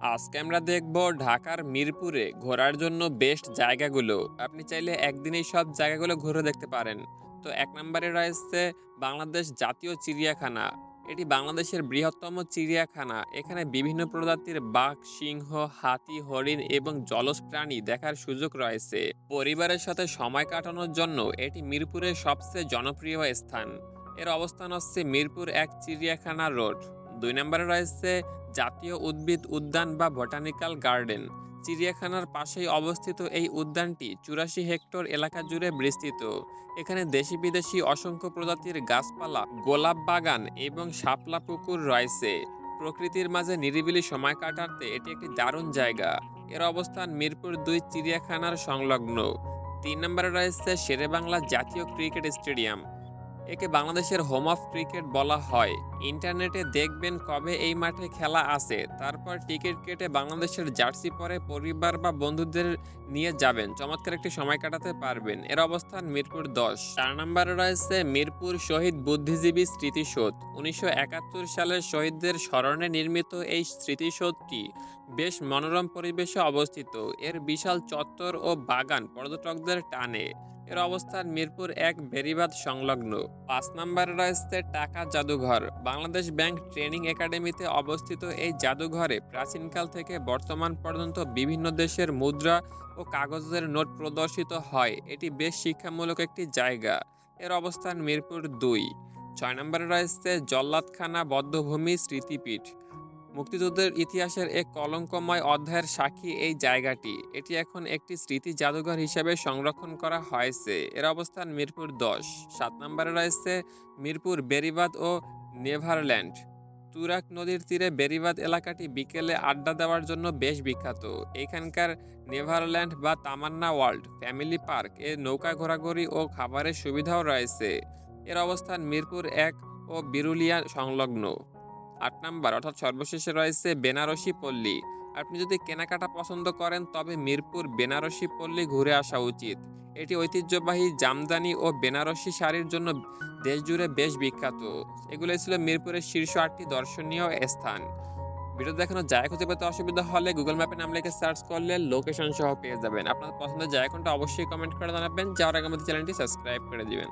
আজকে আমরা দেখব ঢাকার মিরপুরে ঘোরার জন্য বেস্ট জায়গাগুলো। আপনি চাইলে একদিনেই সব জায়গাগুলো ঘুরে দেখতে পারেন। তো এক নম্বরে রয়েছে বাংলাদেশ জাতীয় চিড়িয়াখানা। এটি বাংলাদেশের বৃহত্তম চিড়িয়াখানা। এখানে বিভিন্ন প্রজাতির বাঘ, সিংহ, হাতি, হরিণ এবং জলজ প্রাণী দেখার সুযোগ রয়েছে। পরিবারের সাথে সময় কাটানোর জন্য এটি মিরপুরের সবচেয়ে জনপ্রিয় স্থান। এর অবস্থান হচ্ছে মিরপুর এক চিড়িয়াখানা রোড। ২ নম্বরে রয়েছে জাতীয় উদ্ভিদ উদ্যান বা বটানিক্যাল গার্ডেন। চিড়িয়াখানার পাশেই অবস্থিত এই উদ্যানটি ৮৪ হেক্টর এলাকা জুড়ে বিস্তৃত। এখানে দেশি বিদেশি অসংখ্য প্রজাতির গাছপালা, গোলাপ বাগান এবং শাপলা পুকুর রয়েছে। প্রকৃতির মাঝে নিরিবিলি সময় কাটাতে এটি একটি দারুণ জায়গা। এর অবস্থান মিরপুর ২ চিড়িয়াখানার সংলগ্ন। ৩ নম্বরে রয়েছে শেরেবাংলা জাতীয় ক্রিকেট স্টেডিয়াম। একে বাংলাদেশের হোম অফ ক্রিকেট বলা হয়। ইন্টারনেটে দেখবেন কবে এই মাঠে খেলা আছে, তারপর টিকিট কেটে বাংলাদেশের জার্সি পরে পরিবার বা বন্ধুদের নিয়ে যাবেন, চমৎকার একটি সময় কাটাতে পারবেন। এর অবস্থান মিরপুর ১০। ৪ নম্বরে রয়েছে মিরপুর শহীদ বুদ্ধিজীবী স্মৃতিসৌধ। ১৯৭১ সালের শহীদদের স্মরণে নির্মিত এই স্মৃতিসৌধটি বেশ মনোরম পরিবেশে অবস্থিত। এর বিশাল চত্বর ও বাগান পর্যটকদের টানে। এর অবস্থান মিরপুর ১ বেড়িবাঁধ সংলগ্ন। ৫ নম্বরে রয়েছে টাকা জাদুঘর। বাংলাদেশ ব্যাংক ট্রেনিং একাডেমিতে অবস্থিত এই জাদুঘরে প্রাচীনকাল থেকে বর্তমান পর্যন্ত বিভিন্ন দেশের মুদ্রা ও কাগজের নোট প্রদর্শিত হয়। এটি বেশ শিক্ষামূলক একটি জায়গা। এর অবস্থান মিরপুর ২। ৬ নম্বরে রয়েছে জল্লাদখানা বধ্যভূমি স্মৃতিপীঠ। মুক্তিযুদ্ধের ইতিহাসের এক কলঙ্কময় অধ্যায়ের সাক্ষী এই জায়গাটি। এটি এখন একটি স্মৃতি জাদুঘর হিসেবে সংরক্ষণ করা হয়েছে। এর অবস্থান মিরপুর ১০। ৭ নম্বরে রয়েছে মিরপুর বেড়িবাঁধ ও নেভারল্যান্ড। তুরাগ নদীর তীরে বেড়িবাঁধ এলাকাটি বিকেলে আড্ডা দেওয়ার জন্য বেশ বিখ্যাত। এখানকার নেভারল্যান্ড বা তামান্না ওয়ার্ল্ড ফ্যামিলি পার্ক এ নৌকা ঘোরাঘুরি ও খাবারের সুবিধাও রয়েছে। এর অবস্থান মিরপুর ১ ও বিরুলিয়া সংলগ্ন। ৮ নাম্বার অর্থাৎ সর্বশেষে রয়েছে বেনারসি পল্লী। আপনি যদি কেনাকাটা পছন্দ করেন তবে মিরপুর বেনারসি পল্লী ঘুরে আসা উচিত। এটি ঐতিহ্যবাহী জামদানি ও বেনারসি শাড়ির জন্য দেশজুড়ে বেশ বিখ্যাত। এগুলো ছিল মিরপুরের শীর্ষ ৮টি দর্শনীয় স্থান। ভিডিও দেখানোর জায়গা খুঁজে পেতে অসুবিধা হলে গুগল ম্যাপে নাম লিখে সার্চ করলে লোকেশন সহ পেয়ে যাবেন। আপনার পছন্দের জায়গা কোনটা অবশ্যই কমেন্ট করে জানাবেন। যাওয়ার আগে আমাদের চ্যানেলটি সাবস্ক্রাইব করে দিবেন।